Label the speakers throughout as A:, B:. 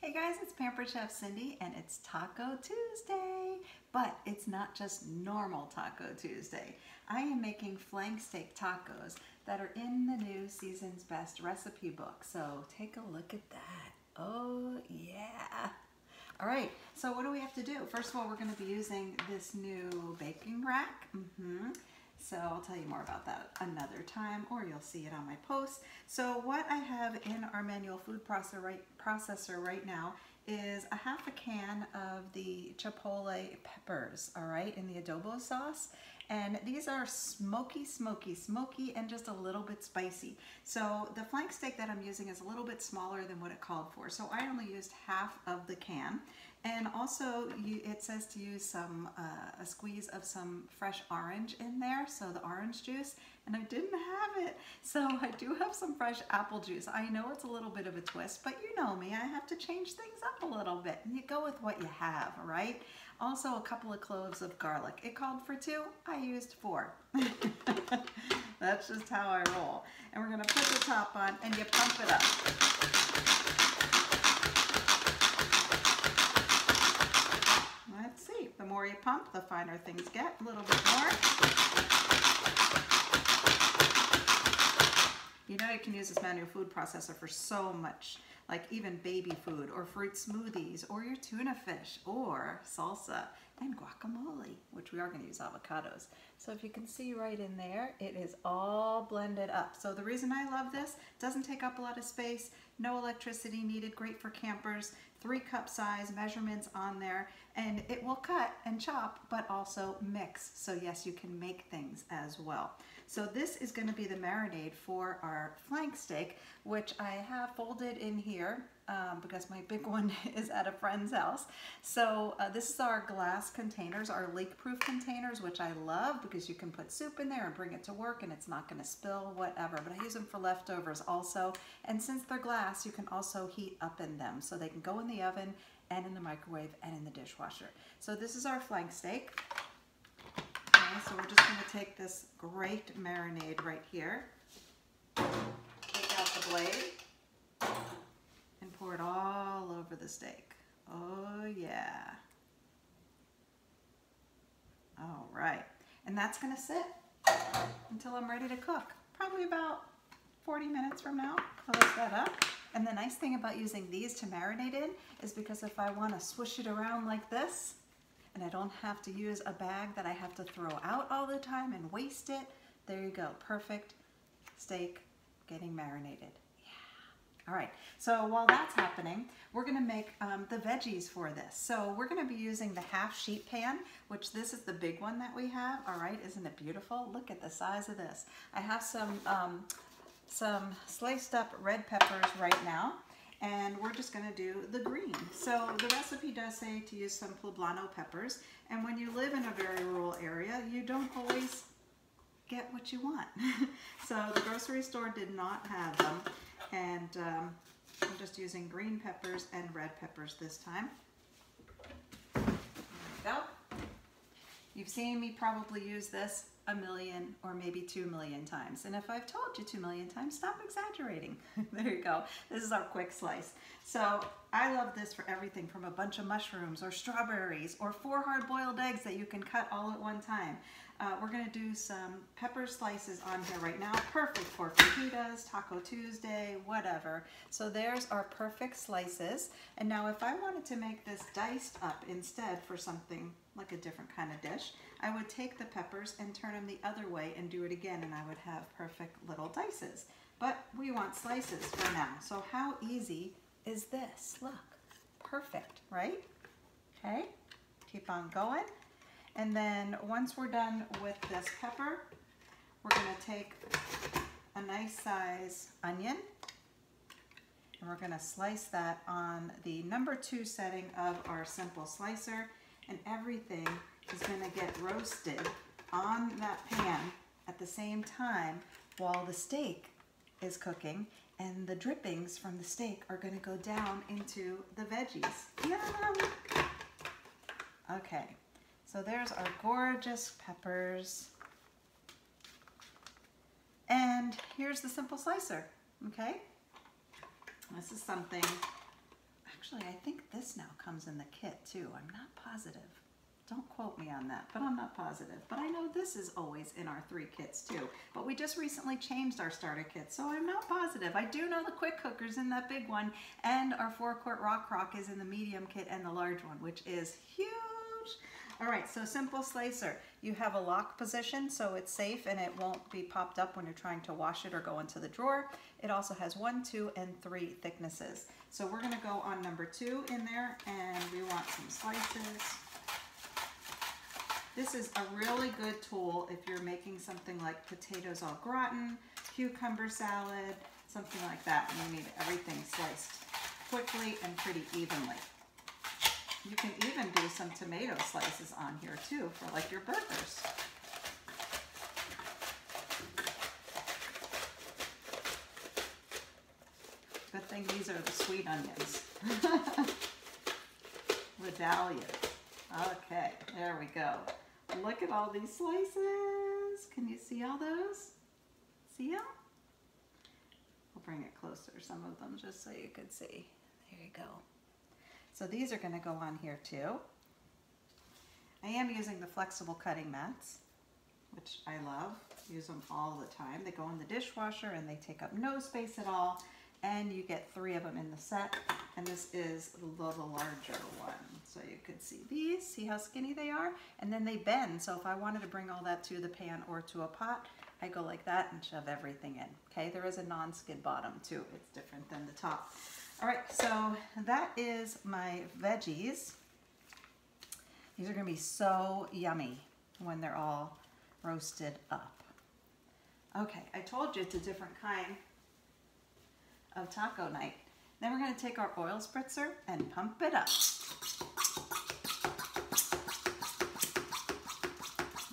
A: Hey guys, it's Pampered Chef Cindy and it's Taco Tuesday, but it's not just normal Taco Tuesday. I am making flank steak tacos that are in the new Season's Best recipe book, so take a look at that. Oh yeah. All right, so what do we have to do? First of all, we're going to be using this new baking rack. So I'll tell you more about that another time, or you'll see it on my post. So what I have in our manual food processor right now is a half a can of the chipotle peppers, all right, in the adobo sauce. And these are smoky, and just a little bit spicy. So the flank steak that I'm using is a little bit smaller than what it called for. So I only used half of the can. And also it says to use a squeeze of some fresh orange in there, so the orange juice, and I didn't have it. So I do have some fresh apple juice. I know it's a little bit of a twist, but you know me, I have to change things up a little bit, and you go with what you have, all right? Also a couple of cloves of garlic. It called for 2, I used 4. That's just how I roll. And we're gonna put the top on and you pump it up. Let's see, the more you pump, the finer things get, a little bit more. You know you can use this manual food processor for so much, like even baby food or fruit smoothies or your tuna fish or salsa and guacamole, which we are going to use avocados. So if you can see right in there, it is all blended up. So the reason I love this, doesn't take up a lot of space, no electricity needed, great for campers, 3-cup size measurements on there, and it will cut and chop, but also mix. So yes, you can make things as well. So this is going to be the marinade for our flank steak, which I have folded in here because my big one is at a friend's house. So this is our glass containers, our leak-proof containers, which I love because you can put soup in there and bring it to work and it's not going to spill, whatever. But I use them for leftovers also. And since they're glass, you can also heat up in them. So they can go in the oven and in the microwave and in the dishwasher. So this is our flank steak. Okay, so we're just going to take this great marinade right here, take out the blade, and pour it all over the steak. Oh yeah. All right, and that's going to sit until I'm ready to cook. Probably about 40 minutes from now. Close that up. And the nice thing about using these to marinate in is because if I want to swish it around like this, and I don't have to use a bag that I have to throw out all the time and waste it, there you go. Perfect steak getting marinated. Yeah. All right, so while that's happening, we're gonna make the veggies for this. So we're gonna be using the half sheet pan, which this is the big one that we have. All right, isn't it beautiful? Look at the size of this. I have some sliced up red peppers right now, and we're just going to do the green. So the recipe does say to use some poblano peppers, and when you live in a very rural area, you don't always get what you want. So the grocery store did not have them, and I'm just using green peppers and red peppers this time. There we go. You've seen me probably use this 1 million or maybe 2 million times. And if I've told you 2 million times, stop exaggerating. There you go. This is our quick slice. So I love this for everything from a bunch of mushrooms or strawberries or 4 hard-boiled eggs that you can cut all at one time. We're going to do some pepper slices on here right now. Perfect for fajitas, Taco Tuesday, whatever. So there's our perfect slices. And now if I wanted to make this diced up instead for something like a different kind of dish, I would take the peppers and turn them the other way and do it again, and I would have perfect little dices. But we want slices for now. So how easy is this? Look, perfect, right? Okay, keep on going. And then once we're done with this pepper, we're going to take a nice size onion, and we're going to slice that on the number 2 setting of our simple slicer, and everything is going to get roasted on that pan at the same time while the steak is cooking, and the drippings from the steak are going to go down into the veggies. Yum! Okay, so there's our gorgeous peppers. And here's the simple slicer, okay? This is something Actually, I think this now comes in the kit too. I'm not positive. Don't quote me on that, but I'm not positive. But I know this is always in our 3 kits too. But we just recently changed our starter kit, so I'm not positive. I do know the quick cooker's in that big one, and our 4-quart rock is in the medium kit and the large one, which is huge. All right, so simple slicer. You have a lock position, so it's safe and it won't be popped up when you're trying to wash it or go into the drawer. It also has 1, 2, and 3 thicknesses. So we're gonna go on number 2 in there, and we want some slices. This is a really good tool if you're making something like potatoes au gratin, cucumber salad, something like that, and you need everything sliced quickly and pretty evenly. You can even do some tomato slices on here too for like your burgers. Good thing these are the sweet onions. Medallion. Okay, there we go. Look at all these slices. Can you see all those? See them? I'll bring it closer, some of them, just so you could see. There you go. So these are going to go on here too. I am using the flexible cutting mats, which I love. Use them all the time. They go in the dishwasher and they take up no space at all. And you get 3 of them in the set. And this is the larger one. So you could see these, see how skinny they are? And then they bend. So if I wanted to bring all that to the pan or to a pot, I go like that and shove everything in. Okay, there is a non-skid bottom too. It's different than the top. All right, so that is my veggies. These are gonna be so yummy when they're all roasted up. Okay, I told you it's a different kind of taco night. Then we're gonna take our oil spritzer and pump it up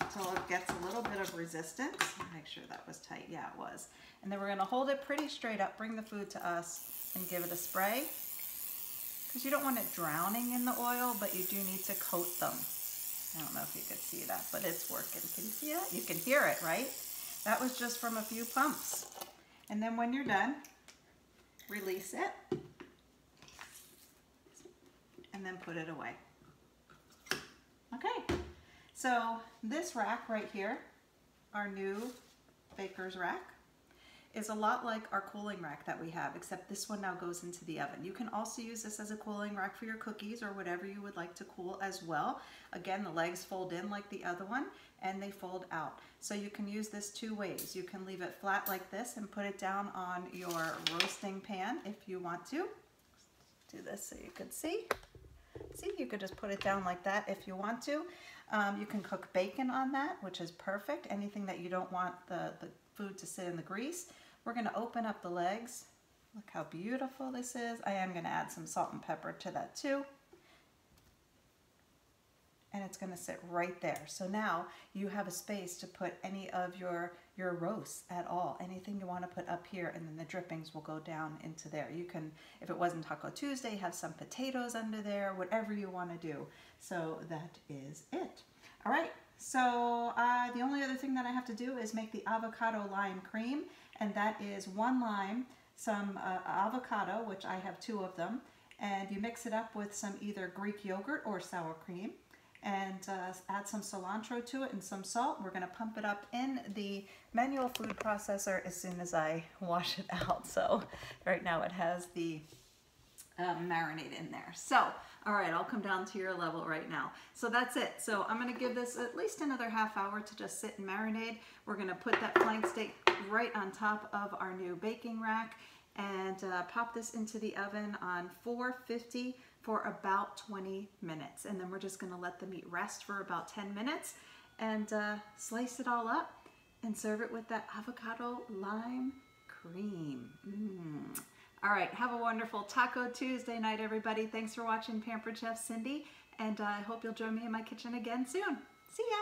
A: until it gets a little bit of resistance. Make sure that was tight, yeah it was. And then we're gonna hold it pretty straight up, bring the food to us, and give it a spray. Because you don't want it drowning in the oil, but you do need to coat them. I don't know if you could see that, but it's working. Can you see that? You can hear it, right? That was just from a few pumps. And then when you're done, release it. And then put it away. Okay, so this rack right here, our new baker's rack, is a lot like our cooling rack that we have, except this one now goes into the oven. You can also use this as a cooling rack for your cookies or whatever you would like to cool as well. Again, the legs fold in like the other one and they fold out. So you can use this 2 ways. You can leave it flat like this and put it down on your roasting pan if you want to. Do this so you could see. See, you could just put it down like that if you want to. You can cook bacon on that, which is perfect. Anything that you don't want the food to sit in the grease. We're going to open up the legs. Look how beautiful this is. I am going to add some salt and pepper to that too. And it's going to sit right there. So now you have a space to put any of your roasts at all. Anything you want to put up here, and then the drippings will go down into there. You can, if it wasn't Taco Tuesday, have some potatoes under there, whatever you want to do. So that is it. All right. So the only other thing that I have to do is make the avocado-lime cream, and that is 1 lime, some avocado, which I have 2 of them, and you mix it up with some either Greek yogurt or sour cream, and add some cilantro to it and some salt. We're going to pump it up in the manual food processor as soon as I wash it out. So right now it has the marinade in there. So, all right, I'll come down to your level right now. So that's it. So I'm going to give this at least another ½ hour to just sit and marinate. We're going to put that flank steak right on top of our new baking rack and pop this into the oven on 450 for about 20 minutes. And then we're just going to let the meat rest for about 10 minutes and slice it all up and serve it with that avocado lime cream. All right, have a wonderful Taco Tuesday night, everybody. Thanks for watching Pampered Chef Cindy, and I hope you'll join me in my kitchen again soon. See ya.